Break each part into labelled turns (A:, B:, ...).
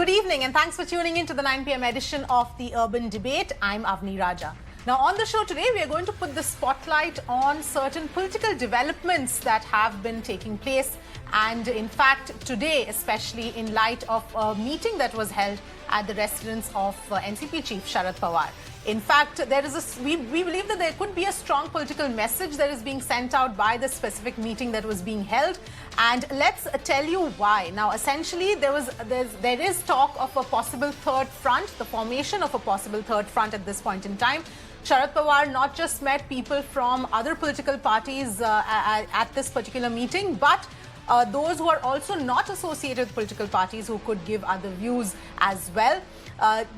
A: Good evening and thanks for tuning in to the 9 p.m. edition of the Urban Debate. I'm Avni Raja. Now on the show today, we are going to put the spotlight on certain political developments that have been taking place, and in fact today, especially in light of a meeting that was held at the residence of NCP chief Sharad Pawar. In fact, we believe that there could be a strong political message that is being sent out by the specific meeting that was being held, and let's tell you why. Now, essentially, there is talk of a possible third front, the formation of a possible third front at this point in time. Sharad Pawar not just met people from other political parties at this particular meeting, but those who are also not associated with political parties who could give other views as well.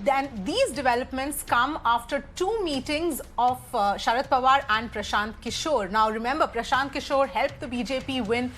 A: Then these developments come after two meetings of Sharad Pawar and Prashant Kishore. Now remember, Prashant Kishore helped the BJP win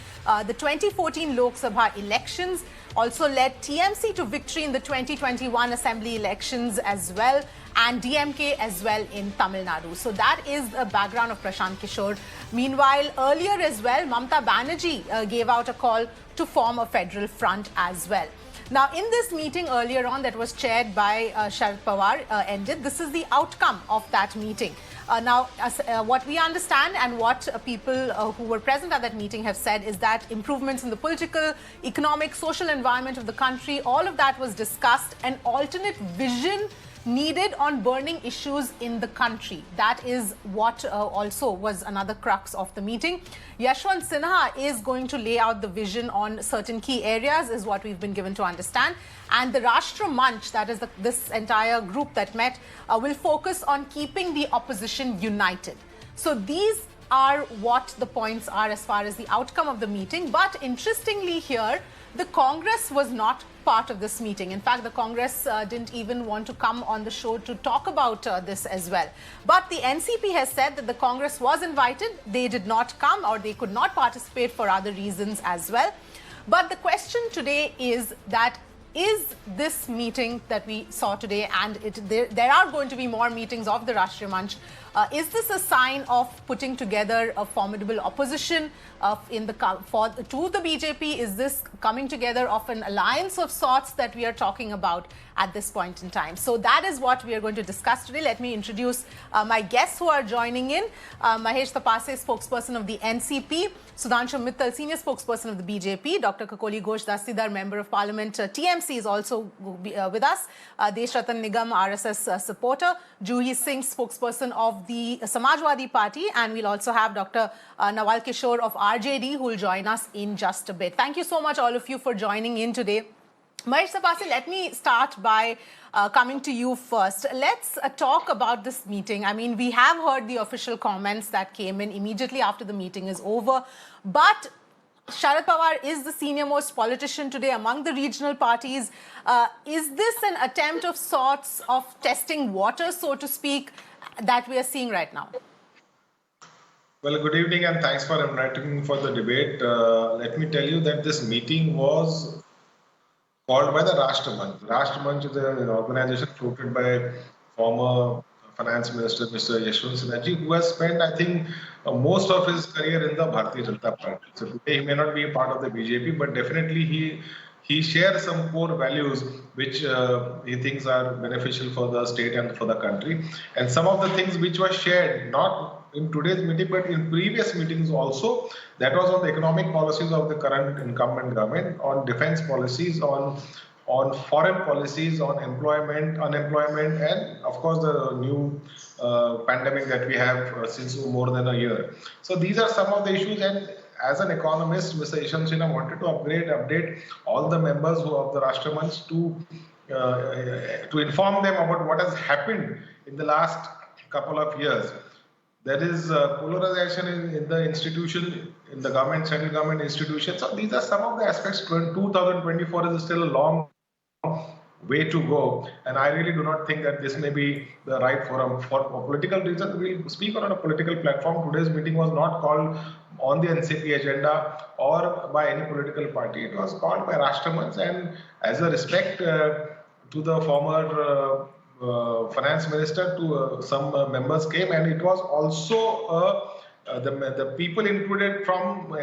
A: the 2014 Lok Sabha elections, also led TMC to victory in the 2021 assembly elections as well, and DMK as well in Tamil Nadu. So that is the background of Prashant Kishore. Meanwhile, earlier as well, Mamata Banerjee gave out a call to form a federal front as well. Now, in this meeting earlier on that was chaired by Sharad Pawar ended, this is the outcome of that meeting. What we understand and what people who were present at that meeting have said is that improvements in the political, economic, social environment of the country, all of that was discussed. An alternate vision needed on burning issues in the country. That is what also was another crux of the meeting. Yashwant Sinha is going to lay out the vision on certain key areas, is what we've been given to understand. And the Rashtra Manch, that is this entire group that met, will focus on keeping the opposition united. So these are what the points are as far as the outcome of the meeting. But interestingly here, the Congress was not part of this meeting. In fact, the Congress didn't even want to come on the show to talk about this as well. But the NCP has said that the Congress was invited. They did not come, or they could not participate for other reasons as well. But the question today is that, is this meeting that we saw today, and there are going to be more meetings of the Rashtriya Manch, is this a sign of putting together a formidable opposition to the BJP? Is this coming together of an alliance of sorts that we are talking about at this point in time? So that is what we are going to discuss today. Let me introduce my guests who are joining in. Mahesh Tapase, spokesperson of the NCP. Sudhanshu Mittal, senior spokesperson of the BJP. Dr. Kakoli Ghosh Dassidar, member of parliament. TMC is also with us. Desh Ratan Nigam, RSS supporter. Juhi Singh, spokesperson of the Samajwadi Party. And we'll also have Dr. Nawal Kishore of RJD, who will join us in just a bit. Thank you so much, all of you, for joining in today. Mahesh Tapase, let me start by coming to you first. Let's talk about this meeting. I mean, we have heard the official comments that came in immediately after the meeting is over. But Sharad Pawar is the senior most politician today among the regional parties. Is this an attempt of sorts of testing water, so to speak, that we are seeing right now?
B: Well, good evening and thanks for inviting me for the debate. Let me tell you that this meeting was called by the Rashtra Manch. Rashtra Manch is an organization floated by former Finance Minister Mr. Yashwant Sinha, who has spent, I think, most of his career in the Bharatiya Janata Party. So today he may not be a part of the BJP, but definitely he shares some core values which he thinks are beneficial for the state and for the country. And some of the things which were shared, not in today's meeting, but in previous meetings also, that was on the economic policies of the current incumbent government, on defense policies, on foreign policies, on employment, unemployment, and of course the new pandemic that we have since more than a year. So these are some of the issues, and as an economist, Mr. Yashwant Sinha wanted to update all the members of the Rashtra Manch to inform them about what has happened in the last couple of years. There is polarization in the institution, in the government, central government institutions. So these are some of the aspects. 2024 is still a long way to go, and I really do not think that this may be the right forum for political reasons. We'll speak on a political platform. Today's meeting was not called on the NCP agenda or by any political party. It was called by Rashtra Manch, and as a respect to the former finance minister, to some members came, and it was also the people included from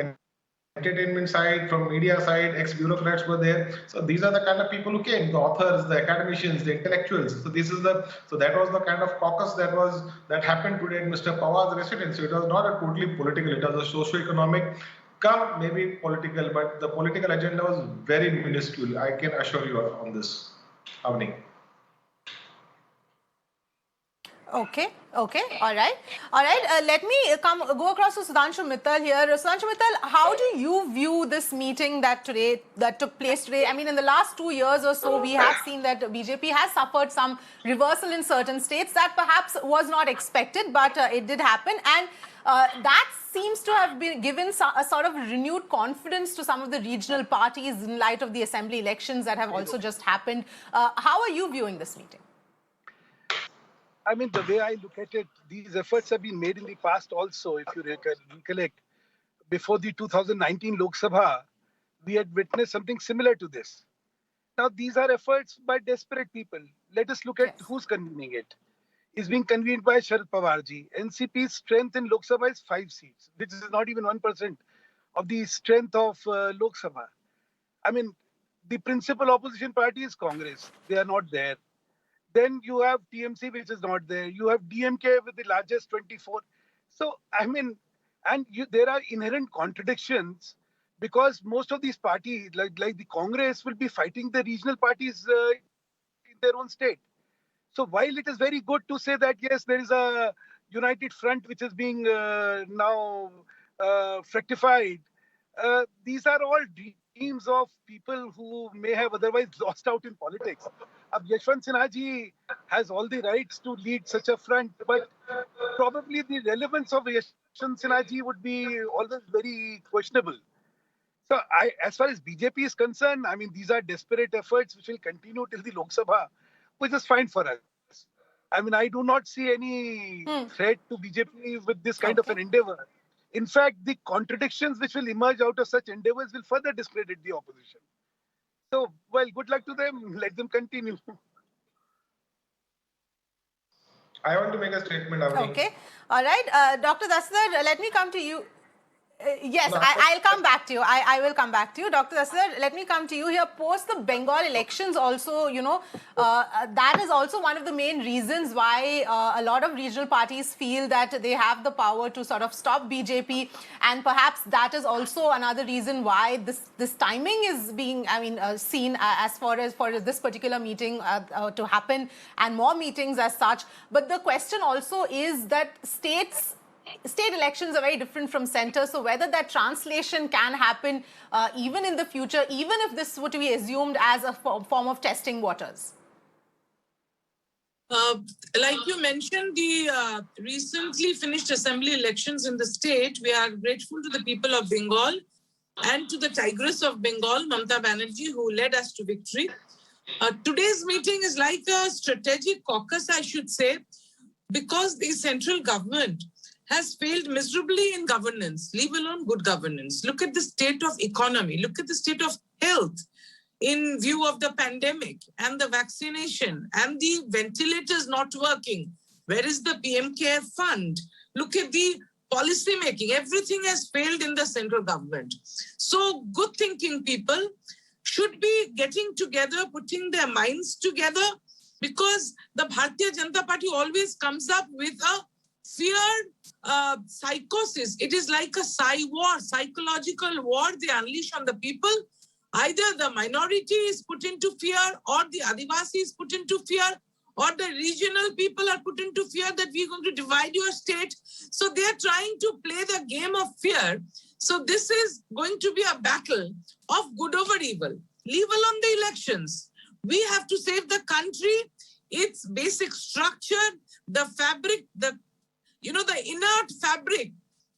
B: entertainment side, from media side, ex-bureaucrats were there. So these are the kind of people who came, the authors, the academicians, the intellectuals. So that was the kind of caucus that happened today at Mr. Pawar's residence. So it was not a totally political, it was a socio-economic, come maybe political, but the political agenda was very minuscule. I can assure you on this, Avni.
A: Okay, all right. Let me go across to Sudhanshu Mittal here. Sudhanshu Mittal, how do you view this meeting that took place today? I mean, in the last 2 years or so, we have seen that BJP has suffered some reversal in certain states that perhaps was not expected, but it did happen, and that seems to have been given a sort of renewed confidence to some of the regional parties in light of the assembly elections that have also just happened. How are you viewing this meeting?
C: I mean, the way I look at it, these efforts have been made in the past also. If you recollect, before the 2019 Lok Sabha, we had witnessed something similar to this. Now, these are efforts by desperate people. Let us look at who's convening it. It's being convened by Sharad Pawarji. NCP's strength in Lok Sabha is 5 seats, which is not even 1% of the strength of Lok Sabha. I mean, the principal opposition party is Congress. They are not there. Then you have TMC, which is not there. You have DMK with the largest 24. So, I mean, there are inherent contradictions because most of these parties, like the Congress, will be fighting the regional parties in their own state. So while it is very good to say that, yes, there is a united front which is being now fructified, these are all dreams of people who may have otherwise lost out in politics. Yashwant Sinha ji has all the rights to lead such a front, but probably the relevance of Yashwant Sinha ji would be always very questionable. So as far as BJP is concerned, I mean, these are desperate efforts which will continue till the Lok Sabha, which is fine for us. I mean, I do not see any threat to BJP with this kind of an endeavor. In fact, the contradictions which will emerge out of such endeavors will further discredit the opposition. So, well, good luck to them. Let them continue.
B: I want to make a statement, Avni.
A: Okay. All right. Dr. Dasardhar, let me come to you. Yes, I'll come back to you. I will come back to you. Dr. Dasardhar, let me come to you here. Post the Bengal elections also, that is also one of the main reasons why a lot of regional parties feel that they have the power to sort of stop BJP. And perhaps that is also another reason why this timing is being, seen as far as for this particular meeting to happen and more meetings as such. But the question also is that state elections are very different from centre, so whether that translation can happen even in the future, even if this were to be assumed as a form of testing waters.
D: Like you mentioned, the recently finished assembly elections in the state, we are grateful to the people of Bengal and to the Tigress of Bengal, Mamata Banerjee, who led us to victory. Today's meeting is like a strategic caucus, I should say, because the central government has failed miserably in governance, leave alone good governance. Look at the state of economy. Look at the state of health in view of the pandemic and the vaccination and the ventilators not working. Where is the PM Care Fund? Look at the policy making. Everything has failed in the central government. So good thinking people should be getting together, putting their minds together, because the Bharatiya Janata Party always comes up with a fear psychosis. It is like a psychological war they unleash on the people. Either the minority is put into fear, or the Adivasi is put into fear, or the regional people are put into fear that we're going to divide your state. So they're trying to play the game of fear. So this is going to be a battle of good over evil. Leave alone the elections. We have to save the country, its basic structure, the fabric, the inert fabric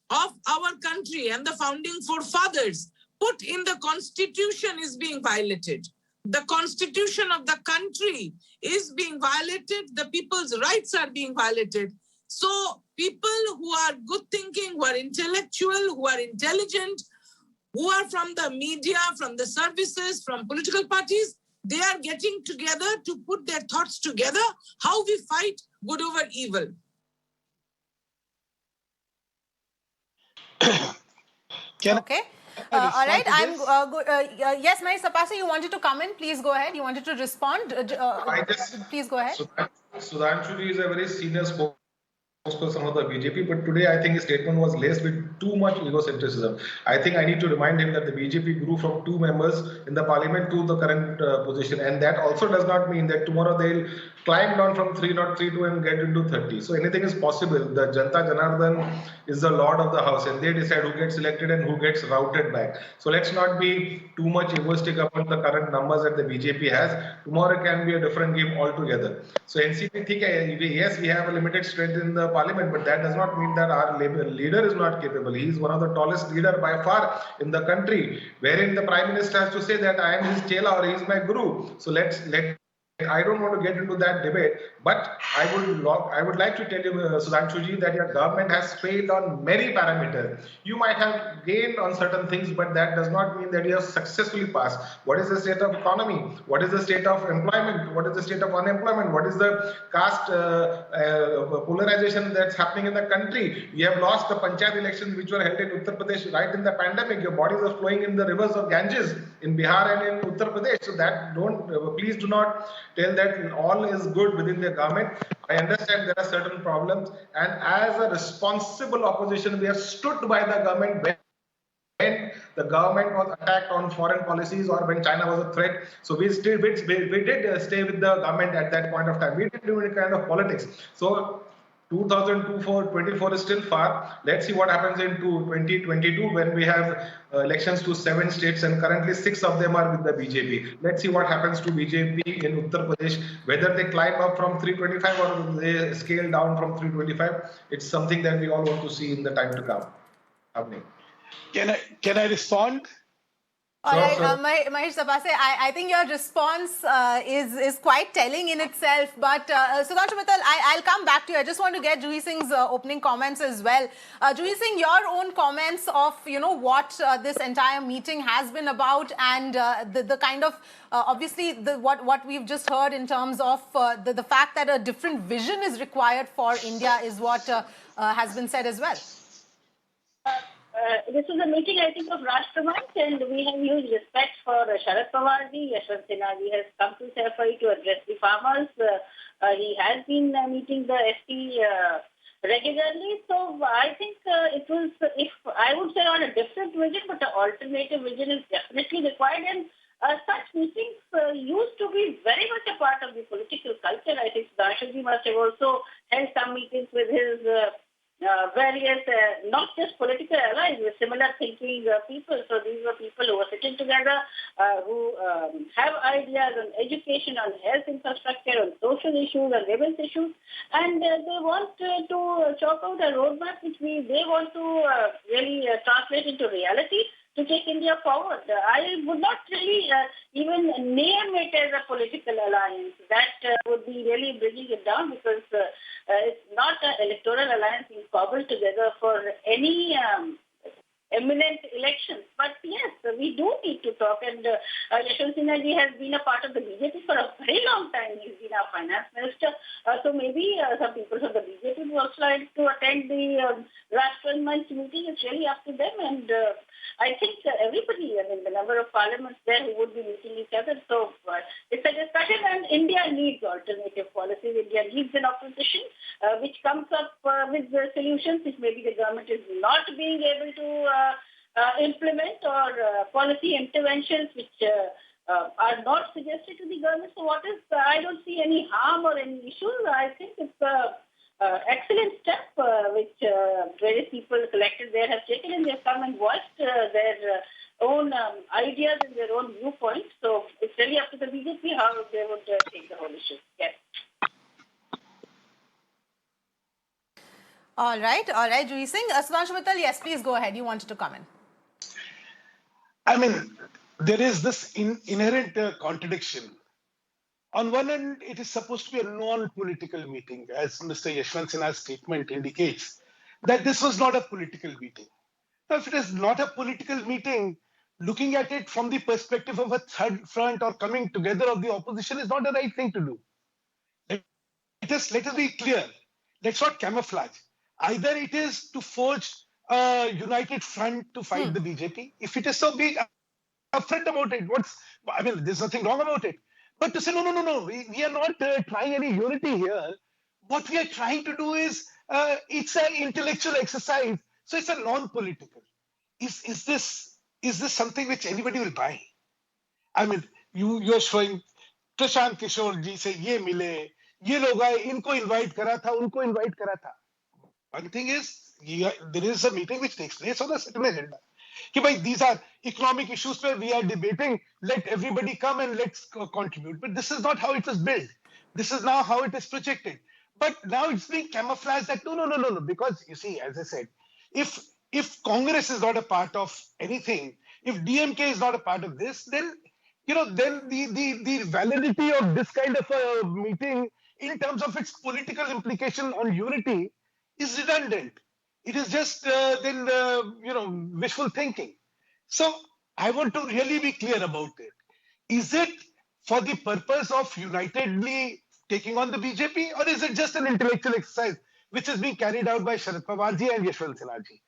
D: of our country and the founding forefathers put in the constitution is being violated. The constitution of the country is being violated. The people's rights are being violated. So people who are good thinking, who are intellectual, who are intelligent, who are from the media, from the services, from political parties, they are getting together to put their thoughts together, how we fight good over evil.
A: Okay. All right.
C: respond to this?
A: Yes, Mahesh Sapase, you wanted to come in. Please go ahead. You wanted to respond.
B: I just
A: Please go ahead.
B: Sudhanshu ji is a very senior spokesperson of the BJP, but today I think his statement was laced with too much egocentrism. I think I need to remind him that the BJP grew from 2 members in the parliament to the current position, and that also does not mean that tomorrow they'll climb down from 302 and get into 30. So anything is possible. The Janta Janardhan is the lord of the house, and they decide who gets elected and who gets routed back. So let's not be too much egoistic about the current numbers that the BJP has. Tomorrow can be a different game altogether. So NCP, yes, we have a limited strength in the parliament, but that does not mean that our leader is not capable. He is one of the tallest leader by far in the country, wherein the prime minister has to say that I am his chela or he is my guru. So I don't want to get into that debate, but I would like to tell you, Sudhanshu ji, that your government has failed on many parameters. You might have gained on certain things, but that does not mean that you have successfully passed. What is the state of economy? What is the state of employment? What is the state of unemployment? What is the caste polarization that's happening in the country? You have lost the panchayat elections which were held in Uttar Pradesh right in the pandemic. Your bodies are flowing in the rivers of Ganges in Bihar and in Uttar Pradesh. So that please do not tell that all is good within the government. I understand there are certain problems, and as a responsible opposition, we have stood by the government when the government was attacked on foreign policies or when China was a threat. So we did stay with the government at that point of time. We didn't do any kind of politics. So 2024 is still far. Let's see what happens in 2022 when we have elections to 7 states, and currently 6 of them are with the BJP. Let's see what happens to BJP in Uttar Pradesh, whether they climb up from 325 or they scale down from 325. It's something that we all want to see in the time to come. Happening.
C: Can I respond?
A: All
B: Sure,
A: right,
B: sure.
A: Mahesh Sapase, I think your response is quite telling in itself. But Sudhanshu Mittal, I'll come back to you. I just want to get Juhi Singh's opening comments as well. Juhi Singh, your own comments of what this entire meeting has been about, and the kind of obviously what we've just heard in terms of the fact that a different vision is required for India is what has been said as well.
E: This was a meeting, I think, of Rashtramanch, and we have huge respect for Sharad Pawar ji. Yashwant Sinha ji has come to Saifai to address the farmers. He has been meeting the SP regularly. So I think it was, if I would say, on a different vision, but an alternative vision is definitely required. And such meetings used to be very much a part of the political culture. I think Sudhanshu ji must have also held some meetings with his various, not just political allies, with similar thinking people. So these were people who were sitting together, who have ideas on education, on health infrastructure, on social issues, on women's issues, and they want to chalk out a roadmap which they want to really translate into reality to take India forward. I would not really even name it as a political alliance. That would be really bringing it down, because it's not an electoral alliance being cobbled together for any eminent elections. But yes, we do need to talk, and Yashwant Sinha ji has been a part of the BJP for a very long time. He's been our finance minister. So maybe some people from the BJP would also like to attend the Rashtramanch meeting. It's really up to them, and I think everybody, the number of parliaments there who would be meeting each other. So it's a discussion, and India needs alternative policies. India needs an opposition which comes up with the solutions which maybe the government is not being able to implement, or policy interventions which are not suggested to the government. So I don't see any harm or any issues. I think it's excellent step which various people collected there have taken, and they've come and voiced their own ideas and their own viewpoints. So it's really up to the BJP how they would take the whole issue. Yes.
A: All right, Juhi Singh. Sudhanshu Mittal, yes, please go ahead. You wanted to comment.
C: I mean, there is this inherent contradiction. On one end, it is supposed to be a non-political meeting, as Mr. Yashwant Sinha's statement indicates, that this was not a political meeting. Now, if it is not a political meeting, looking at it from the perspective of a third front or coming together of the opposition is not the right thing to do. Let us be clear. Let's not camouflage. Either it is to forge a united front to fight the BJP. If it is so, be upfront about it. There's nothing wrong about it. But to say, no, we are not trying any unity here. What we are trying to do is, it's an intellectual exercise. So it's a non-political. Is this something which anybody will buy? I mean, you're showing Prashant Kishor जी से ये मिले, ये लोग आए, इनको invite करा था, उनको इनवाइट करा था. One thing is, there is a meeting which takes place on a certain agenda. कि भाई, these are economic issues where we are debating. Let everybody come and let's contribute. But this is not how it was built. This is now how it is projected. But now it's being camouflaged that no. Because you see, as I said, if Congress is not a part of anything, if DMK is not a part of this, then then the validity of this kind of a meeting in terms of its political implication on unity is redundant. It is just wishful thinking. So I want to really be clear about it. Is it for the purpose of unitedly taking on the BJP, or is it just an intellectual exercise which is being carried out by Sharad Pawar ji and Yashwant Sinha ji?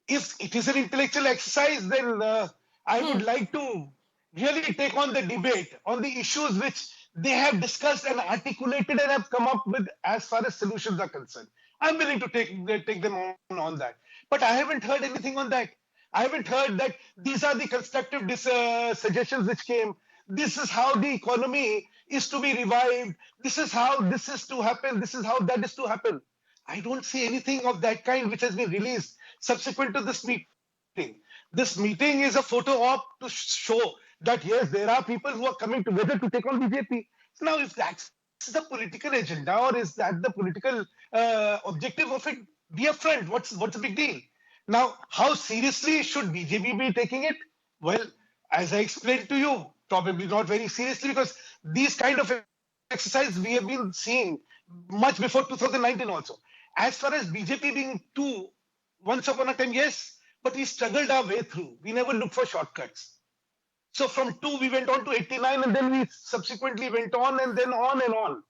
C: If it is an intellectual exercise, then I would like to really take on the debate on the issues which they have discussed and articulated and have come up with as far as solutions are concerned. I'm willing to take them on that. But I haven't heard anything on that. I haven't heard that these are the constructive suggestions which came. This is how the economy is to be revived. This is how this is to happen. This is how that is to happen. I don't see anything of that kind which has been released subsequent to this meeting. This meeting is a photo op to show that yes, there are people who are coming together to take on BJP. So now, if that's the political agenda, or is that the political objective of it, be upfront. What's the big deal? Now, how seriously should BJP be taking it? Well, as I explained to you, probably not very seriously, because these kind of exercises we have been seeing much before 2019 also. As far as BJP being two, once upon a time, yes, but we struggled our way through. We never looked for shortcuts. So from 2, we went on to 89, and then we subsequently went on and then on and on.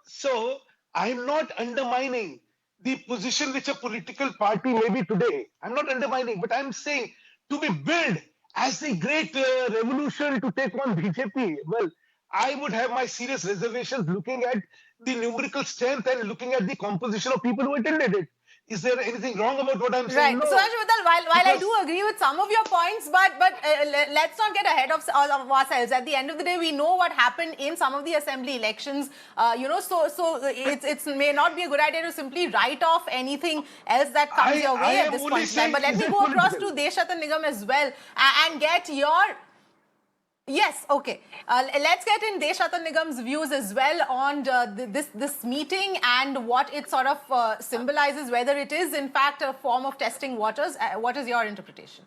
C: So I'm not undermining the position which a political party may be today. I'm not undermining, but I'm saying to be billed as the great revolution to take on BJP, well, I would have my serious reservations looking at the numerical strength and looking at the composition of people who attended it. Is there anything wrong about what I'm saying?
A: Right.
C: No.
A: So, Harsh, while I do agree with some of your points, but let's not get ahead of ourselves. At the end of the day, we know what happened in some of the assembly elections. So it may not be a good idea to simply write off anything else that comes your way at this point in time. But let me go across to Deshatan Nigam as well and get your... Yes, okay. Let's get in Deshatan Nigam's views as well on this meeting and what it sort of symbolizes, whether it is in fact a form of testing waters. What is your interpretation?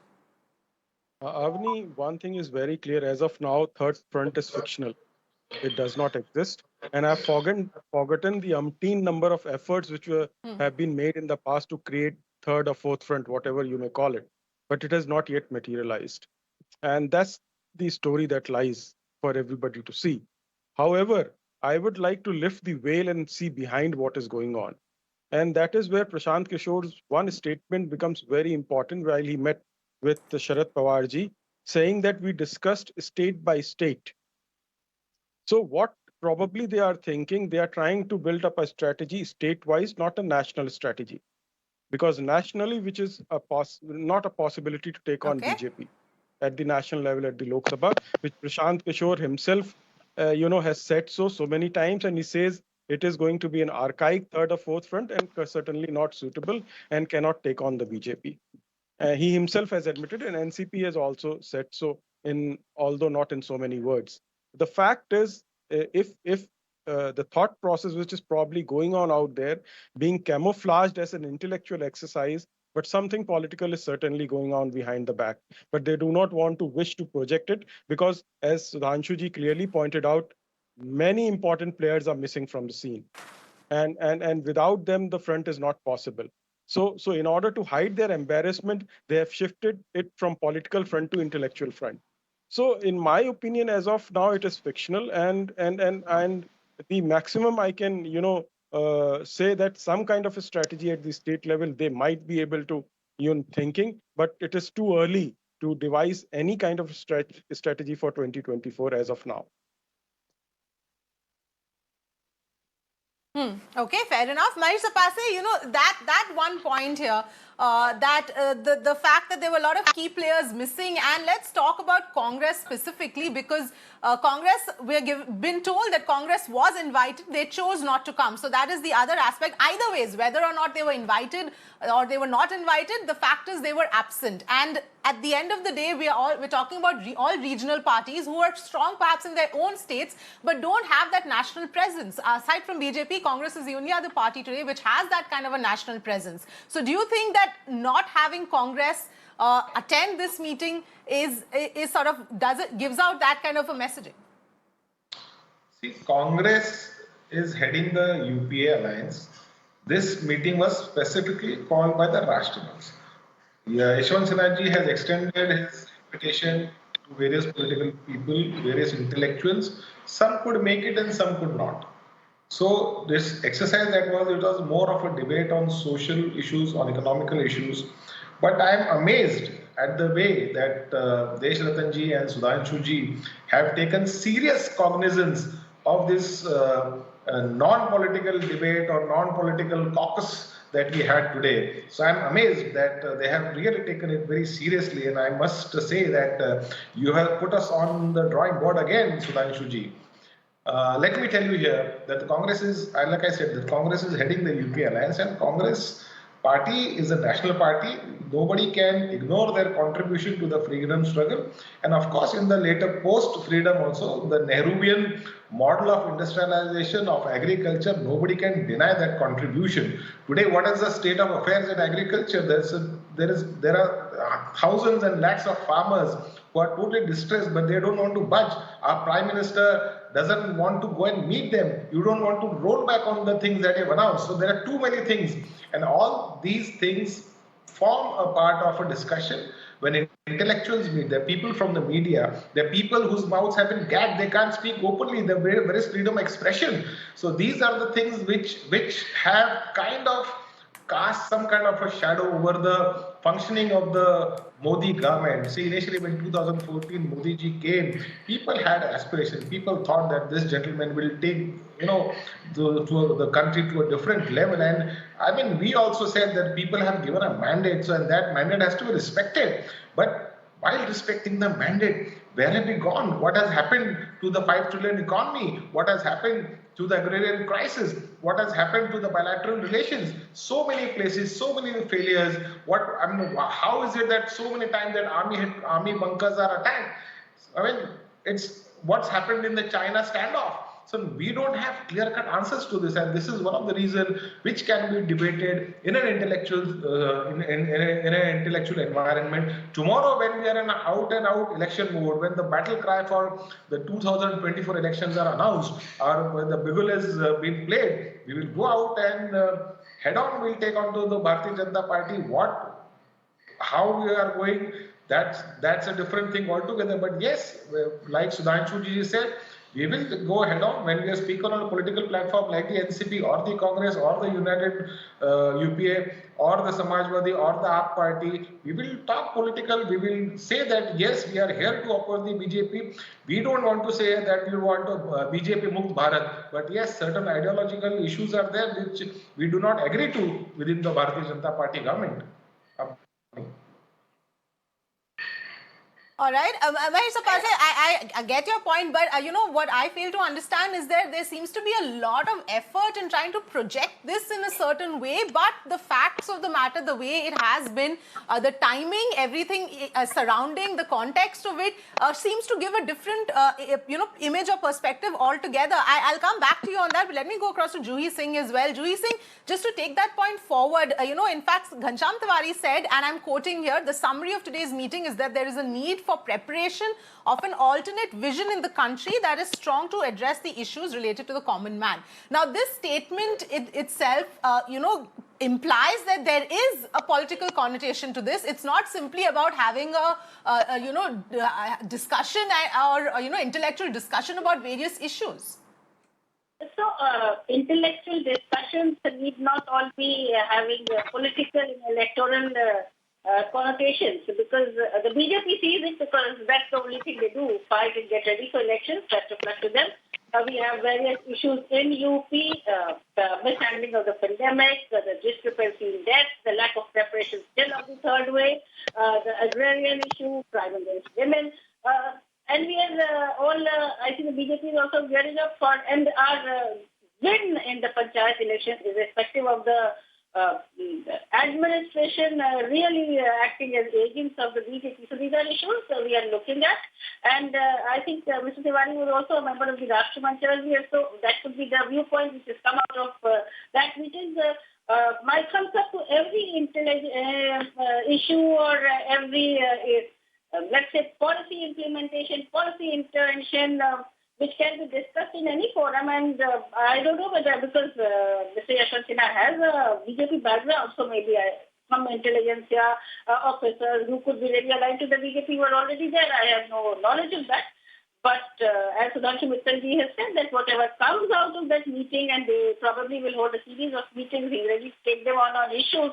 F: Avni, one thing is very clear. As of now, Third Front is fictional. It does not exist. And I've forgotten the umpteen number of efforts which have been made in the past to create Third or Fourth Front, whatever you may call it. But it has not yet materialized. And that's the story that lies for everybody to see. However, I would like to lift the veil and see behind what is going on. And that is where Prashant Kishor's one statement becomes very important while he met with Sharad Pawar ji, saying that we discussed state by state. So what probably they are thinking, they are trying to build up a strategy state-wise, not a national strategy. Because nationally, which is not a possibility to take on BJP. At the national level, at the Lok Sabha, which Prashant Kishor himself, has said so many times, and he says it is going to be an archaic Third or Fourth Front and certainly not suitable and cannot take on the BJP. He himself has admitted, and NCP has also said so, although not in so many words. The fact is, if the thought process which is probably going on out there being camouflaged as an intellectual exercise, but something political is certainly going on behind the back. But they do not want to wish to project it because, as Sudhanshu ji clearly pointed out, many important players are missing from the scene. And without them, the front is not possible. So in order to hide their embarrassment, they have shifted it from political front to intellectual front. So in my opinion, as of now, it is fictional. And the maximum I can, say that some kind of a strategy at the state level, they might be able to thinking, but it is too early to devise any kind of strategy for 2024 as of now.
A: Okay, fair enough. Mahesh Sapase, that one point here, the fact that there were a lot of key players missing, and let's talk about Congress specifically, because Congress, been told that Congress was invited, they chose not to come. So that is the other aspect. Either ways, whether or not they were invited or they were not invited, the fact is they were absent. And at the end of the day, we're talking about all regional parties who are strong perhaps in their own states, but don't have that national presence. Aside from BJP, Congress is the only other party today which has that kind of a national presence. So do you think that not having Congress attend this meeting is sort of, gives out that kind of a messaging?
B: See, Congress is heading the UPA alliance. This meeting was specifically called by the Rashtramanch. Yashwant Sinha ji has extended his invitation to various political people, various intellectuals. Some could make it and some could not. So this exercise it was more of a debate on social issues, on economical issues. But I am amazed at the way that Desh Ratan ji and Sudhanshu ji have taken serious cognizance of this non-political debate or non-political caucus that we had today. So I'm amazed that they have really taken it very seriously, and I must say that you have put us on the drawing board again, Sudhanshu ji. Let me tell you here that the Congress is, like I said, the Congress is heading the UPA alliance, and Congress party is a national party. Nobody can ignore their contribution to the freedom struggle. And of course, in the later post-freedom also, the Nehruvian model of industrialization of agriculture, nobody can deny that contribution. Today, what is the state of affairs in agriculture? There are thousands and lakhs of farmers who are totally distressed, but they don't want to budge. Our Prime Minister doesn't want to go and meet them. You don't want to roll back on the things that you've announced. So there are too many things. And all these things form a part of a discussion. When intellectuals meet, there are people from the media, there are people whose mouths have been gagged, they can't speak openly, there is freedom of expression. So these are the things which have kind of cast some kind of a shadow over the functioning of the Modi government. See, initially when 2014 Modi ji came, people had aspirations. People thought that this gentleman will take, the country to a different level. And I mean, we also said that people have given a mandate, so and that mandate has to be respected. But while respecting the mandate, where have we gone? What has happened to the 5 trillion economy? What has happened to the agrarian crisis? What has happened to the bilateral relations? So many places, so many failures. How is it that so many times that army bunkers are attacked? I mean, it's what's happened in the China standoff. So we don't have clear-cut answers to this, and this is one of the reasons which can be debated in an intellectual intellectual environment. Tomorrow, when we are in an out-and-out election mode, when the battle cry for the 2024 elections are announced, or when the bugle is being played, we will go out and head-on. We'll take on to the Bharatiya Janata Party. How we are going, that's a different thing altogether. But yes, like Sudhanshu ji said, we will go head on when we are speaking on a political platform like the NCP or the Congress or the United UPA or the Samajwadi or the AAP party. We will talk political. We will say that yes, we are here to oppose the BJP. We don't want to say that we want a BJP Mukt Bharat. But yes, certain ideological issues are there which we do not agree to within the Bharatiya Janata Party government.
A: All right, Mahesh Sapase, I get your point, but what I fail to understand is that there seems to be a lot of effort in trying to project this in a certain way, but the facts of the matter, the way it has been, the timing, everything surrounding the context of it seems to give a different, image or perspective altogether. I'll come back to you on that, but let me go across to Juhi Singh as well. Juhi Singh, just to take that point forward, in fact, Ghanshyam Tiwari said, and I'm quoting here, the summary of today's meeting is that there is a need for preparation of an alternate vision in the country that is strong to address the issues related to the common man. Now, this statement itself, implies that there is a political connotation to this. It's not simply about having a discussion or intellectual discussion about various issues.
E: So, intellectual discussions need not all be having political and electoral connotations, because the BJP sees it because that's the only thing they do, fight and get ready for elections. That's reflected to them. We have various issues in UP, the mishandling of the pandemic, the discrepancy in debt, the lack of preparation still of the third wave, the agrarian issue, crime against women. And we are I think the BJP is also gearing up for, and our win in the panchayat elections is irrespective of the administration really acting as agents of the BJP. So these are issues we are looking at. And I think Mr. Tiwari was also a member of the Rashtramanch earlier, so that could be the viewpoint which has come out of that, which is my thumbs up to every issue or every, let's say, policy implementation, policy intervention, which can be discussed in any forum. And I don't know whether, because Mr. Yashwant Sinha has a BJP background, so maybe some intelligence officers who could be really aligned to the BJP were already there. I have no knowledge of that. But as Sudhanshu Mittalji has said, that whatever comes out of that meeting, and they probably will hold a series of meetings, he really take them on issues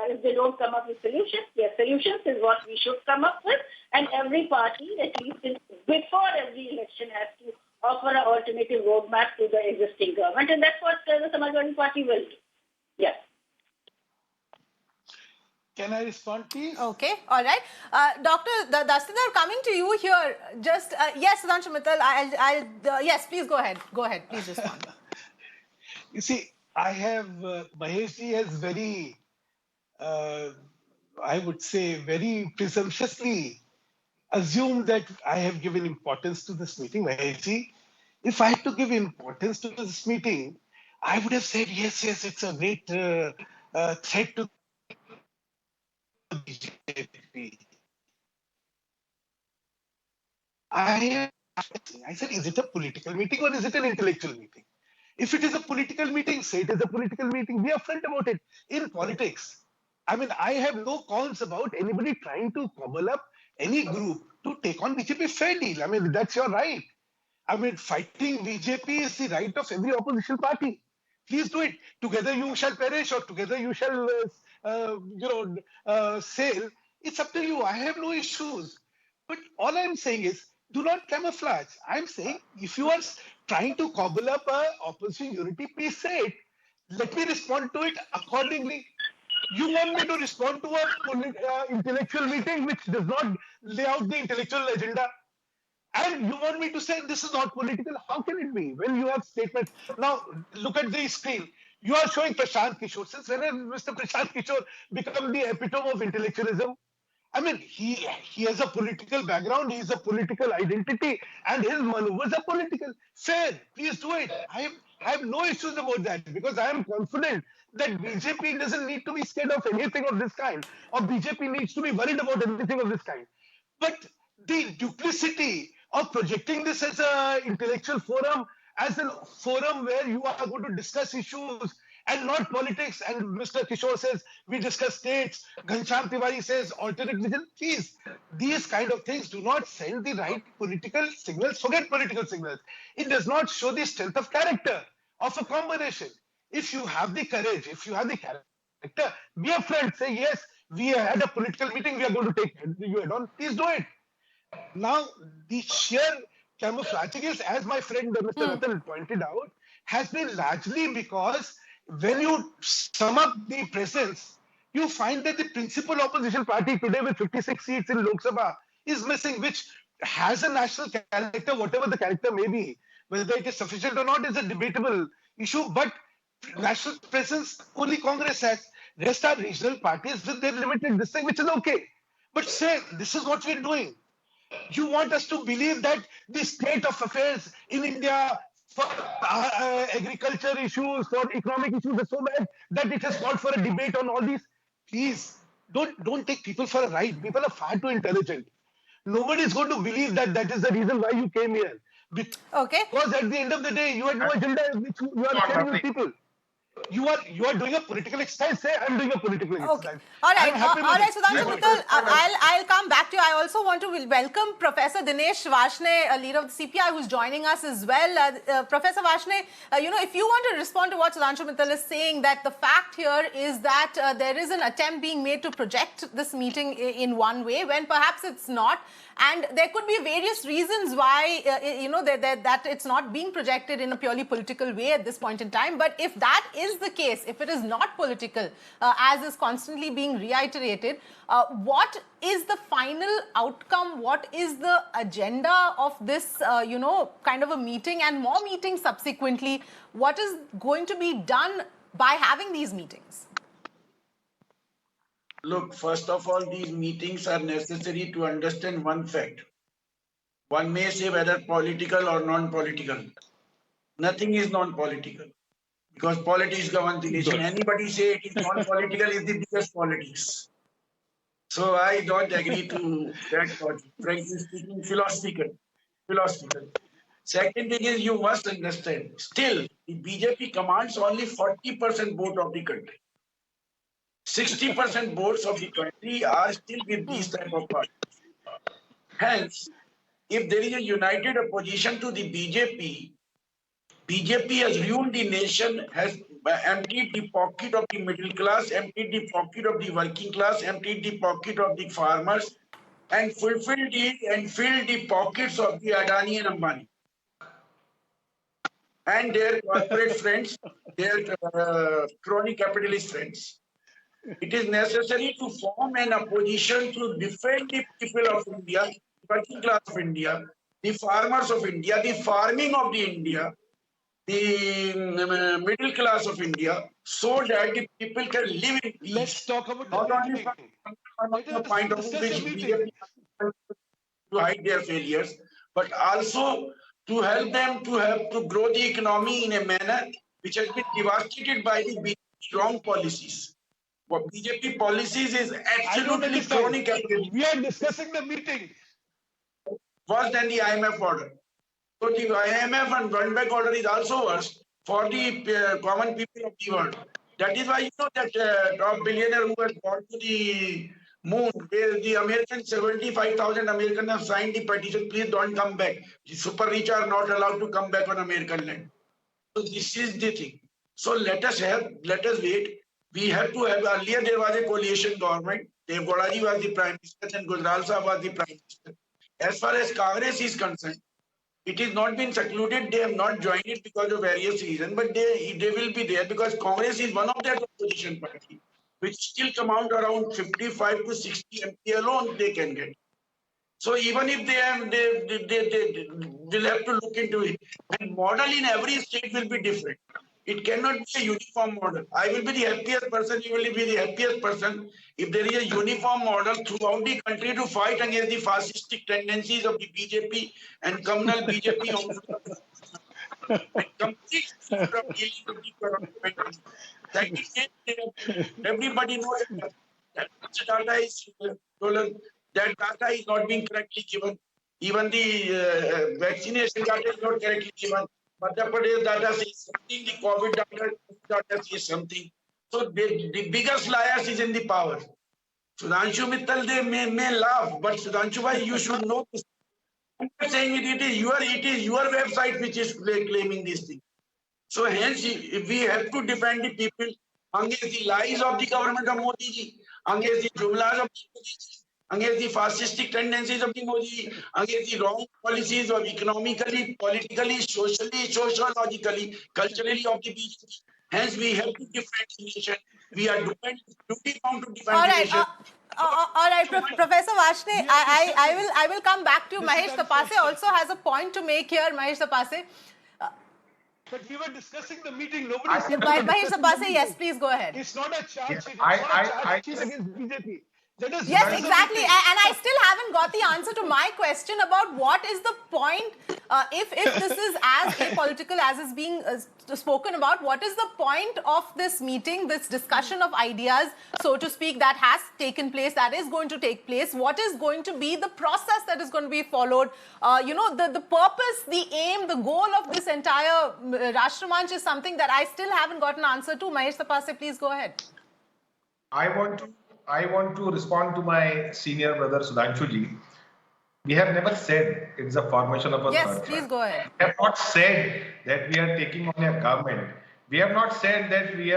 E: if they don't come up with solutions. Yes, solutions is what we should come up with, and every party, at least before every election, has to offer an alternative roadmap to the existing government, and that's what the Samajwadi Party will do. Yes.
C: Can I respond, please?
A: Okay, all right. Dr. Dastidar, coming to you here. Just yes, Sudhanshu Mittal. Yes, please go ahead. Go ahead. Please respond.
C: You see, I have Maheshji has very, I would say, very presumptuously assumed that I have given importance to this meeting, Maheshji. If I had to give importance to this meeting, I would have said yes, it's a great threat to BJP. I said, is it a political meeting or is it an intellectual meeting? If it is a political meeting, say it is a political meeting. Be upfront about it. In politics, I mean, I have no qualms about anybody trying to cobble up any group to take on BJP. Fair deal. I mean, that's your right. I mean, fighting BJP is the right of every opposition party. Please do it. Together you shall perish, or together you shall, sail. It's up to you. I have no issues. But all I'm saying is, do not camouflage. I'm saying, if you are trying to cobble up a opposition unity, please say it. Let me respond to it accordingly. You want me to respond to a intellectual meeting which does not lay out the intellectual agenda? And you want me to say this is not political? How can it be when you have statements? Now, look at the screen. You are showing Prashant Kishore. Since when has Mr. Prashant Kishore become the epitome of intellectualism? I mean, he has a political background, he has a political identity, and his maneuvers are political. Fair, please do it. I have no issues about that, because I am confident that BJP doesn't need to be scared of anything of this kind, or BJP needs to be worried about anything of this kind. But the duplicity of projecting this as an intellectual forum, as a forum where you are going to discuss issues and not politics, and Mr. Kishore says we discuss states, Ghanshyam Tiwari says alternate vision. Please, these kind of things do not send the right political signals. Forget political signals. It does not show the strength of character of a combination. If you have the courage, if you have the character, be a friend. Say yes, we had a political meeting, we are going to take you head on. Please do it. Now, the sheer camouflaging is, as my friend Mr. Ratan pointed out, has been largely because when you sum up the presence, you find that the principal opposition party today with 56 seats in Lok Sabha is missing, which has a national character, whatever the character may be. Whether it is sufficient or not is a debatable issue, but national presence only Congress has. Rest are regional parties with their limited this thing, which is okay. But say, this is what we're doing. You want us to believe that the state of affairs in India for agriculture issues, for economic issues is so bad that it has called for a debate on all these? Please, don't take people for a ride. People are far too intelligent. Nobody is going to believe that that is the reason why you came here.
A: Okay.
C: Because at the end of the day, you had no agenda which you are sharing with people. You are doing a political exercise. Say I'm doing a political
A: Okay.
C: exercise.
A: All right.
C: I'm happy
A: All
C: with
A: right,
C: it.
A: Sudhanshu Mittal, I'll come back to you. I also want to welcome Professor Dinesh Varshney, a leader of the CPI, who's joining us as well. Professor Varshney, if you want to respond to what Sudhanshu Mittal is saying, that the fact here is that there is an attempt being made to project this meeting in one way when perhaps it's not. And there could be various reasons why, that it's not being projected in a purely political way at this point in time. But if that is the case, if it is not political, as is constantly being reiterated, what is the final outcome? What is the agenda of this, kind of a meeting and more meetings subsequently? What is going to be done by having these meetings?
G: Look, first of all, these meetings are necessary to understand one fact. One may say whether political or non-political. Nothing is non-political because politics governs the nation. Anybody say it is non-political is the biggest politics. So I don't agree to that logic. Frankly speaking, philosophical. Second thing is you must understand, still the BJP commands only 40% vote of the country. 60% votes of the country are still with these type of parties. Hence, if there is a united opposition to the BJP, BJP has ruined the nation, has emptied the pocket of the middle class, emptied the pocket of the working class, emptied the pocket of the farmers, and filled the pockets of the Adani and Ambani and their corporate friends, their crony capitalist friends. It is necessary to form an opposition to defend the people of India, the working class of India, the farmers of India, the farming of the India, the middle class of India, so that the people can live in peace.
C: Let's talk about
G: not
C: the
G: only
C: meeting.
G: from the point of view which BJP to hide their failures, but also to help them to grow the economy in a manner which has been devastated by the BJP strong policies. What BJP policies is absolutely crony capitalism.
C: We are discussing the meeting.
G: Worse than the IMF order. So the IMF and World Bank order is also worse for the common people of the world. That is why you know that top billionaire who has gone to the moon, where the Americans, 75,000 Americans have signed the petition, please don't come back. The super rich are not allowed to come back on American land. So this is the thing. So let us wait. We have to have, earlier there was a coalition government. Dev Gauraji was the Prime Minister and Gujral Sahab was the Prime Minister. As far as Congress is concerned, it has not been secluded. They have not joined it because of various reasons, but they will be there because Congress is one of their opposition party, which still come out around 55 to 60 MP alone they can get. So even if they will have to look into it. And model in every state will be different. It cannot be a uniform model. I will be the happiest person, you will be the happiest person if there is a uniform model throughout the country to fight against the fascistic tendencies of the BJP and communal BJP and complete everybody knows that data is stolen, that data is not being correctly given. Even the vaccination data is not correctly given. Madhya Pradesh data says something, the COVID data says something. So the biggest liars is in the power. Sudhanshu Mittal, they may laugh, but Sudhanshu bhai, you should know this. I'm not saying it is your website which is claiming this thing. So hence, we have to defend the people against the lies of the government of Modi ji, against the jumlas of Modi ji, against the fascistic tendencies of the Modi ji, against the wrong policies of economically, politically, socially, sociologically, culturally of the BJP. Hence, we have to defend the nation. We are duty bound to defend the nation.
A: All right, Professor Varshney, I will come back to you. Mahesh Tapase also has a point to make here. Mahesh Tapase.
C: But we were discussing the meeting. Nobody said
A: Mahesh Tapase, yes, please go ahead.
C: It's not a charge sheet.
B: I
C: It's not a charge sheet against BJP.
A: Yes, exactly. And I still haven't got the answer to my question about what is the point, if this is as apolitical as is being spoken about, what is the point of this meeting, this discussion of ideas, so to speak, that has taken place, that is going to take place? What is going to be the process that is going to be followed? The purpose, the aim, the goal of this entire Rashtramanch is something that I still haven't got an answer to. Mahesh Tapase, please go ahead.
B: I want to respond to my senior brother Sudhanshu ji. We have never said it's a formation of a
A: Yes,
B: third
A: please
B: front.
A: go ahead.
B: We have not said that we are taking on a government. We have not said that we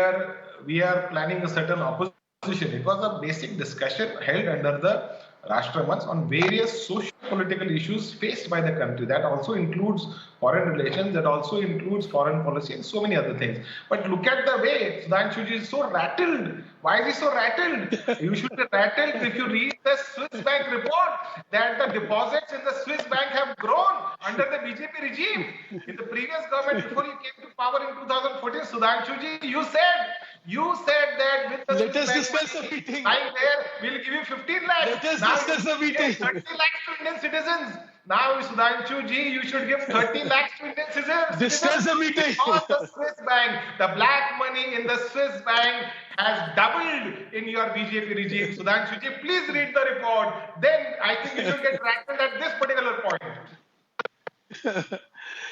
B: are planning a certain opposition. It was a basic discussion held under the Rashtramanch on various socio-political issues faced by the country. That also includes foreign relations, that also includes foreign policy and so many other things. But look at the way Sudhanshu ji is so rattled. Why is he so rattled? You should be rattled if you read the Swiss Bank report that the deposits in the Swiss Bank have grown under the BJP regime. In the previous government, before you came to power in 2014, Sudhanshu ji, you said that with the
H: Let us
B: Swiss Bank
H: discuss the meeting.
B: lying there, we'll give you 15 lakhs.
H: Let us
B: Now
H: discuss the
B: you give
H: meeting.
B: 30 lakhs to Indian citizens. Now, Sudhanshu ji, you should give 30 lakhs to Indian citizens.
H: Discuss the meeting.
B: Because the Swiss Bank, the black money in the Swiss Bank has doubled in your BJP regime. Sudhanshu ji, please read the report. Then I think you should get rattled at this particular point.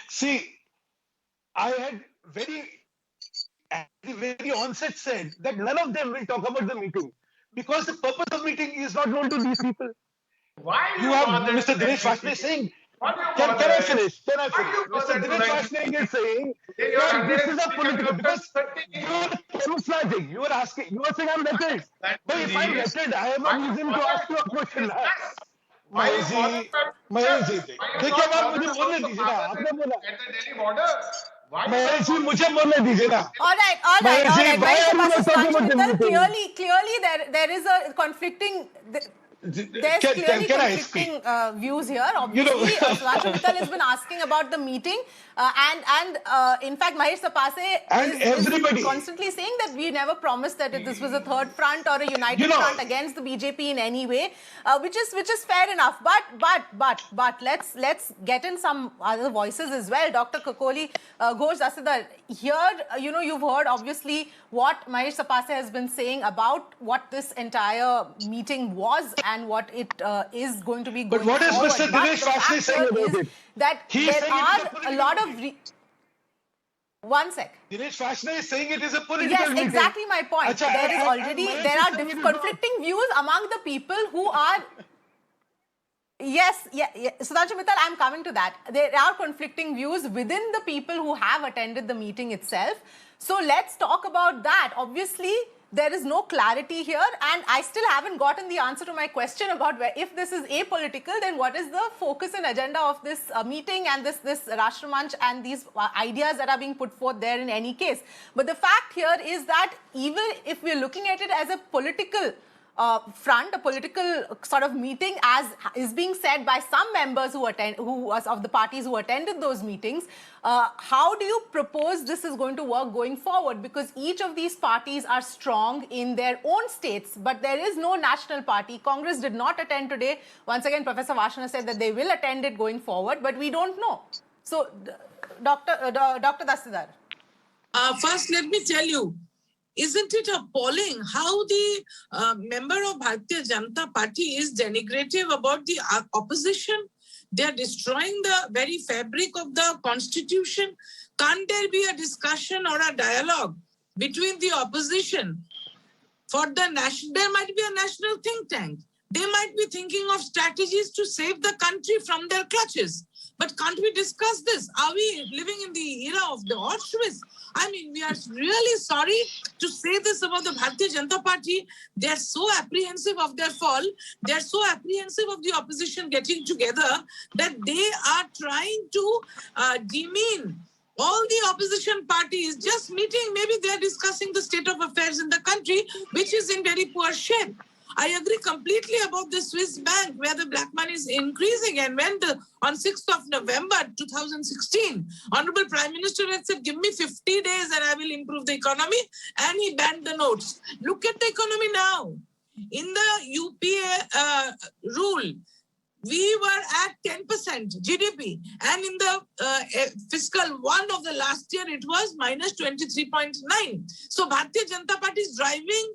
H: See, I had at the very onset said that none of them will talk about the meeting because the purpose of meeting is not known to these people.
B: Why
H: You have Mr. Dinesh Varshney saying, can I finish? Can I finish? Mr. Dinesh Varshney is saying that this is a political, because you are camouflaging. You are saying I'm rattled. But if I'm rattled, I have a reason to ask you a question. Mahesh ji देखिए आप मुझे बोलने दीजिए ना आपने बोला महेश जी मुझे बोलने दीजिए ना
A: All right. Mahesh Tapase, clearly there is a conflicting. There's clearly conflicting views here. Obviously, Sudhanshu Mittal has been asking about the meeting, and in fact, Mahesh Tapase is constantly saying that we never promised that this was a third front or a united front against the BJP in any way, which is fair enough. But let's get in some other voices as well. Dr. Kakoli Ghosh Dasidar, here you've heard obviously what Mahesh Tapase has been saying about what this entire meeting was and what it is going to be going forward.
H: But what is Mr. Dinesh Varshney saying about it?
A: That there are a lot of... One sec.
H: Dinesh Varshney is saying it is a political meeting.
A: Yes, exactly my point. There are conflicting views among the people who are... Yes, Sudhanshu Mittal, I'm coming to that. There are conflicting views within the people who have attended the meeting itself. So let's talk about that. Obviously, there is no clarity here, and I still haven't gotten the answer to my question about if this is apolitical, then what is the focus and agenda of this meeting and this Rashtramanch and these ideas that are being put forth there in any case. But the fact here is that even if we're looking at it as a political front, a political sort of meeting, as is being said by some members of the parties who attended those meetings, how do you propose this is going to work going forward? Because each of these parties are strong in their own states, but there is no national party. Congress did not attend today. Once again, Professor Varshney said that they will attend it going forward, but we don't know. So, Dr. Dasidar.
D: First, let me tell you, isn't it appalling how the member of Bharatiya Janata Party is denigrative about the opposition? They are destroying the very fabric of the constitution. Can't there be a discussion or a dialogue between the opposition? For the national, there might be a national think tank. They might be thinking of strategies to save the country from their clutches. But can't we discuss this? Are we living in the era of the Auschwitz? I mean, we are really sorry to say this about the Bharatiya Janata Party. They are so apprehensive of their fall. They are so apprehensive of the opposition getting together that they are trying to demean all the opposition parties just meeting. Maybe they are discussing the state of affairs in the country, which is in very poor shape. I agree completely about the Swiss bank where the black money is increasing, and when on 6th of November 2016, Honorable Prime Minister had said, give me 50 days and I will improve the economy, and he banned the notes. Look at the economy now. in the UPA rule, we were at 10% GDP, and in the fiscal one of the last year, it was minus 23.9. So Bharatiya Janata Party is driving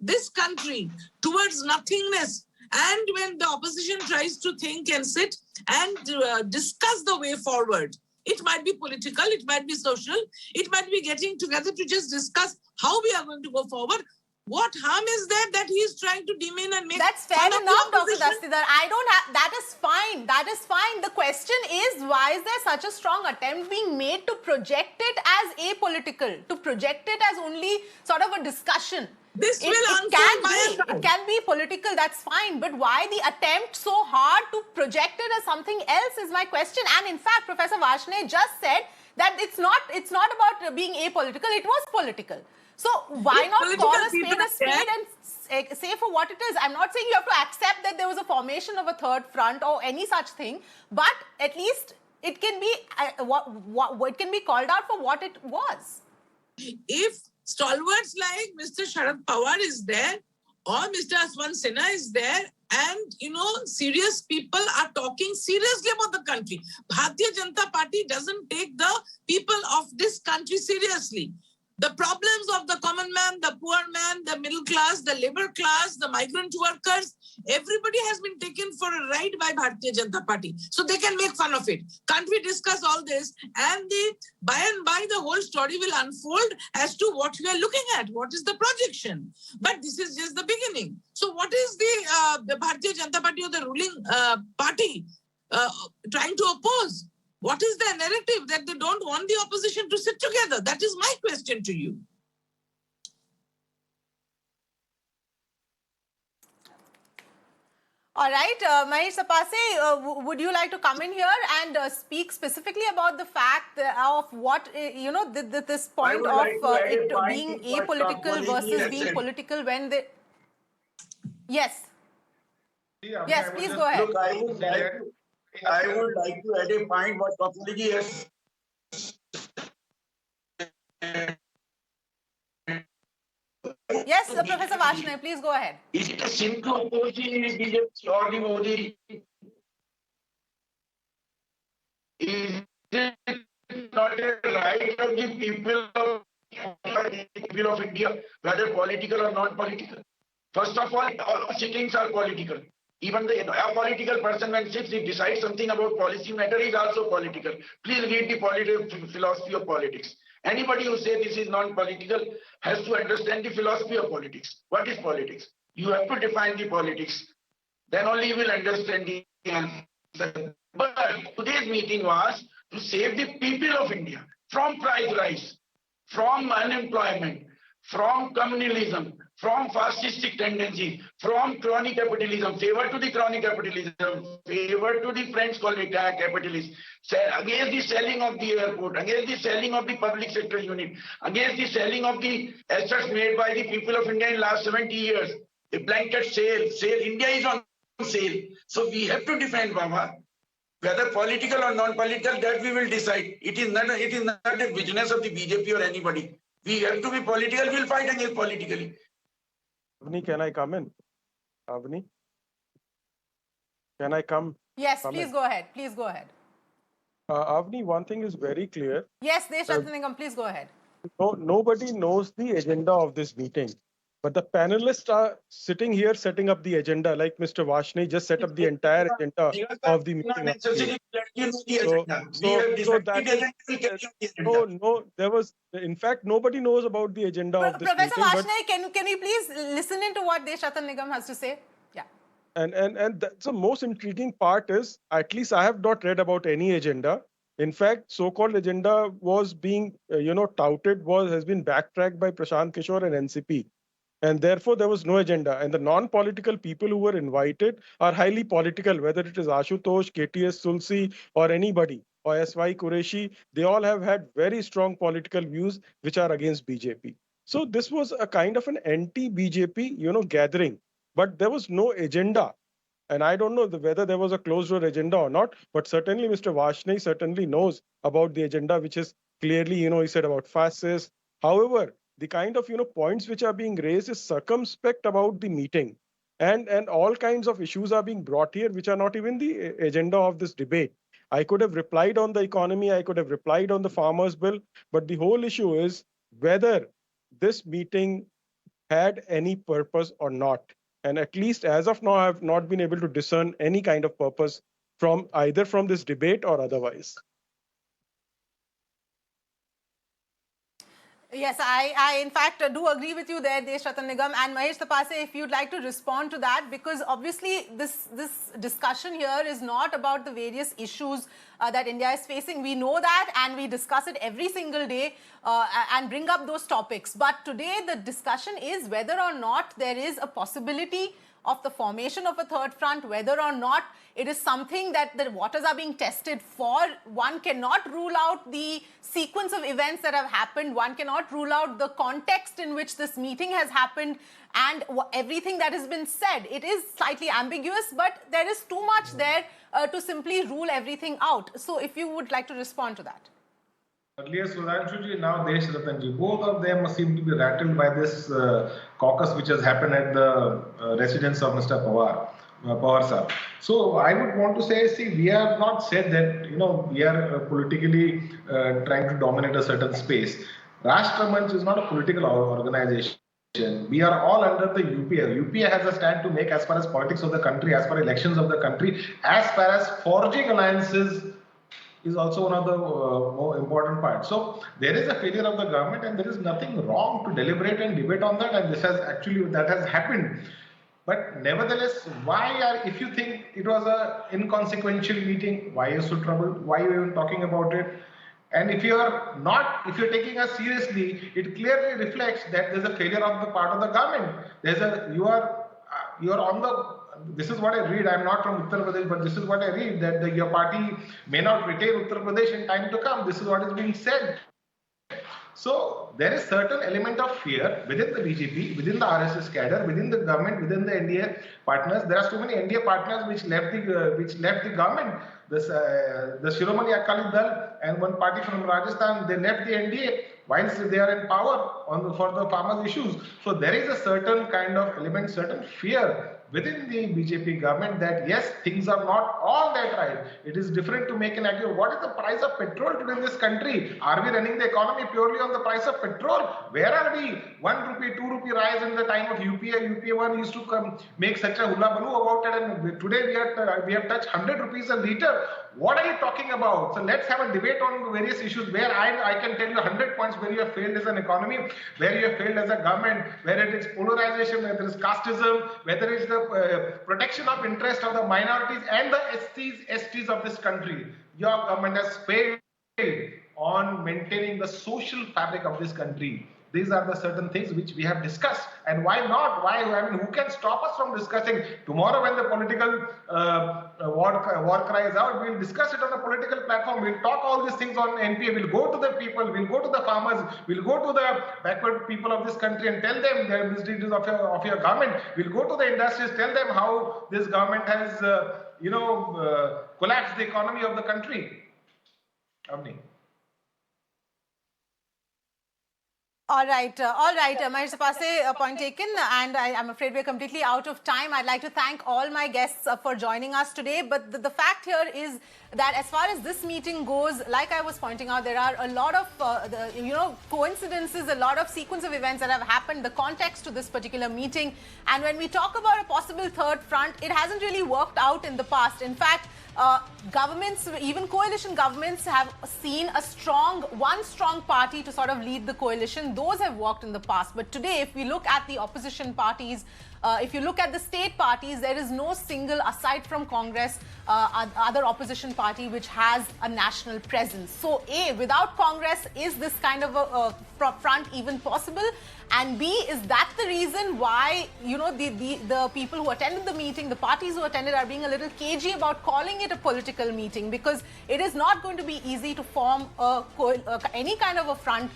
D: this country towards nothingness. And when the opposition tries to think and sit and discuss the way forward, it might be political, it might be social, it might be getting together to just discuss how we are going to go forward. What harm is there that he is trying to demean and make?
A: That's fair
D: fun of the
A: enough, Dr.
D: opposition?
A: Dastidar. I don't have, that is fine. That is fine. The question is, why is there such a strong attempt being made to project it as apolitical, to project it as only sort of a discussion?
D: This will unfold by
A: It can be political, that's fine. But why the attempt so hard to project it as something else is my question. And in fact, Professor Varshney just said that it's not about being apolitical, it was political. So why
D: If
A: not
D: political
A: call a
D: people
A: spade a
D: are
A: spade and say for what it is? I'm not saying you have to accept that there was a formation of a third front or any such thing, but at least it can be it can be called out for what it was.
D: If stalwarts like Mr. Sharad Pawar is there or Mr. Aswan Sinha is there, and serious people are talking seriously about the country. Bharatiya Janata Party doesn't take the people of this country seriously. The problems of the common man, the poor man, the middle class, the labor class, the migrant workers, everybody has been taken for a ride by Bharatiya Janata Party. So they can make fun of it. Can't we discuss all this? And by and by, the whole story will unfold as to what we are looking at. What is the projection? But this is just the beginning. So what is the Bharatiya Janata Party or the ruling party trying to oppose? What is their narrative that they don't want the opposition to sit together? That is my question to you.
A: All right, Mahesh Sapase, would you like to come in here and speak specifically about the fact of what, this point of it being apolitical versus being political when they... Yes. Yes, please go ahead.
G: Look, I would like to add a point what Kapulji has.
A: Yes, Professor Varshney, please go ahead.
G: Is it a sin to oppose the BJP or the Modi? Is it not a right of the people of India, whether political or non-political? First of all sittings are political. Even the apolitical person when sits, he decides something about policy matter is also political. Please read the philosophy of politics. Anybody who says this is non-political has to understand the philosophy of politics. What is politics? You have to define the politics. Then only you will understand the answer. But today's meeting was to save the people of India from price rise, from unemployment, from communalism, from fascistic tendency, from crony capitalism, favor to the crony capitalism, favor to the French colonial capitalists, against the selling of the airport, against the selling of the public sector unit, against the selling of the assets made by the people of India in last 70 years. A blanket sale, India is on sale. So we have to defend, Baba. Whether political or non-political, that we will decide. It is not a business of the BJP or anybody. We have to be political, we'll fight against politically.
F: Avni, can I come in? Avni? Can I come?
A: Yes, please go ahead. Please go ahead.
F: Avni, one thing is very clear.
A: Yes, Desh Ratnalingam, please go ahead.
F: Nobody knows the agenda of this meeting. But the panelists are sitting here setting up the agenda, like Mr. Varshney just set up the entire agenda of the meeting. There was, in fact, nobody knows about the agenda of this
A: Professor
F: meeting.
A: Varshney, can you please listen into what Desh Ratnalingam has to say? Yeah.
F: And that's the most intriguing part is, at least I have not read about any agenda. In fact, so-called agenda was being, touted, has been backtracked by Prashant Kishore and NCP. And therefore, there was no agenda. And the non-political people who were invited are highly political, whether it is Ashutosh, KTS Tulsi, or anybody, or S.Y. Qureshi. They all have had very strong political views which are against BJP. So this was a kind of an anti-BJP, gathering. But there was no agenda. And I don't know whether there was a closed-door agenda or not, but certainly Mr. Varshney certainly knows about the agenda, which is clearly, he said about fascists. However, the kind of, points which are being raised is circumspect about the meeting. And all kinds of issues are being brought here, which are not even the agenda of this debate. I could have replied on the economy, I could have replied on the farmers bill, but the whole issue is whether this meeting had any purpose or not. And at least as of now, I have not been able to discern any kind of purpose from either from this debate or otherwise.
A: Yes, I in fact do agree with you there, Desh Ratan Nigam and Mahesh Tapase, if you'd like to respond to that, because obviously this discussion here is not about the various issues that India is facing. We know that and we discuss it every single day and bring up those topics. But today the discussion is whether or not there is a possibility of the formation of a third front, whether or not it is something that the waters are being tested for. One cannot rule out the sequence of events that have happened. One cannot rule out the context in which this meeting has happened and everything that has been said. It is slightly ambiguous, but there is too much there to simply rule everything out. So if you would like to respond to that.
B: Earlier, Sudhanshuji, now Desh Ratanji, both of them seem to be rattled by this caucus which has happened at the residence of Mr. Pawar sir. So I would want to say, see, we have not said that, we are politically trying to dominate a certain space. Rashtra Manch is not a political organization. We are all under the UPA. UPA has a stand to make as far as politics of the country, as far as elections of the country, as far as forging alliances is also one of the more important parts. So there is a failure of the government and there is nothing wrong to deliberate and debate on that, and that has happened. But nevertheless, if you think it was a inconsequential meeting, why are you so troubled? Why are you even talking about it? And if you're taking us seriously, it clearly reflects that there's a failure on the part of the government. This is what I read. I'm not from Uttar Pradesh, but this is what I read, that your party may not retain Uttar Pradesh in time to come. This is what is being said. So there is certain element of fear within the BJP, within the RSS cadre, within the government, within the NDA partners. There are so many NDA partners which left the government. The Shiromani Akali Dal and one party from Rajasthan, they left the NDA whilst they are in power for the farmers' issues. So there is a certain kind of element, certain fear within the BJP government that yes, things are not all that right. It is different to make an argument. What is the price of petrol today in this country? Are we running the economy purely on the price of petrol? Where are we? 1 rupee, 2 rupee rise in the time of UPA. UPA 1 used to make such a hula baloo about it, and today we have touched 100 rupees a litre. What are you talking about? So let's have a debate on various issues where I can tell you 100 points where you have failed as an economy, where you have failed as a government, whether it is polarization, whether it is casteism, whether it is the protection of interest of the minorities and the STs of this country. Your government has failed on maintaining the social fabric of this country. These are the certain things which we have discussed. And why not? Who can stop us from discussing? Tomorrow when the political war cry is out, we'll discuss it on a political platform. We'll talk all these things on NPA. We'll go to the people. We'll go to the farmers. We'll go to the backward people of this country and tell them the misdeeds of your government. We'll go to the industries, tell them how this government has, collapsed the economy of the country. Avni.
A: All right, Mahesh Tapase, point taken, and I'm afraid we're completely out of time. I'd like to thank all my guests for joining us today, but the fact here is that as far as this meeting goes, like I was pointing out, there are a lot of coincidences, a lot of sequence of events that have happened, the context to this particular meeting, and when we talk about a possible third front, it hasn't really worked out in the past. In fact, governments, even coalition governments, have seen one strong party to sort of lead the coalition. Those have worked in the past. But today, if we look at the opposition parties, if you look at the state parties, there is no single, aside from Congress, other opposition party which has a national presence. So A, without Congress, is this kind of a front even possible? And B, is that the reason why, the people who attended the meeting, the parties who attended, are being a little cagey about calling it a political meeting? Because it is not going to be easy to form any kind of a front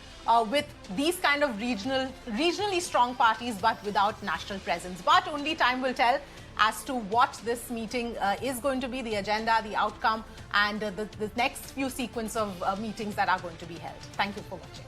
A: with these kind of regionally strong parties, but without national presence. But only time will tell as to what this meeting is going to be, the agenda, the outcome, and the next few sequence of meetings that are going to be held. Thank you for watching.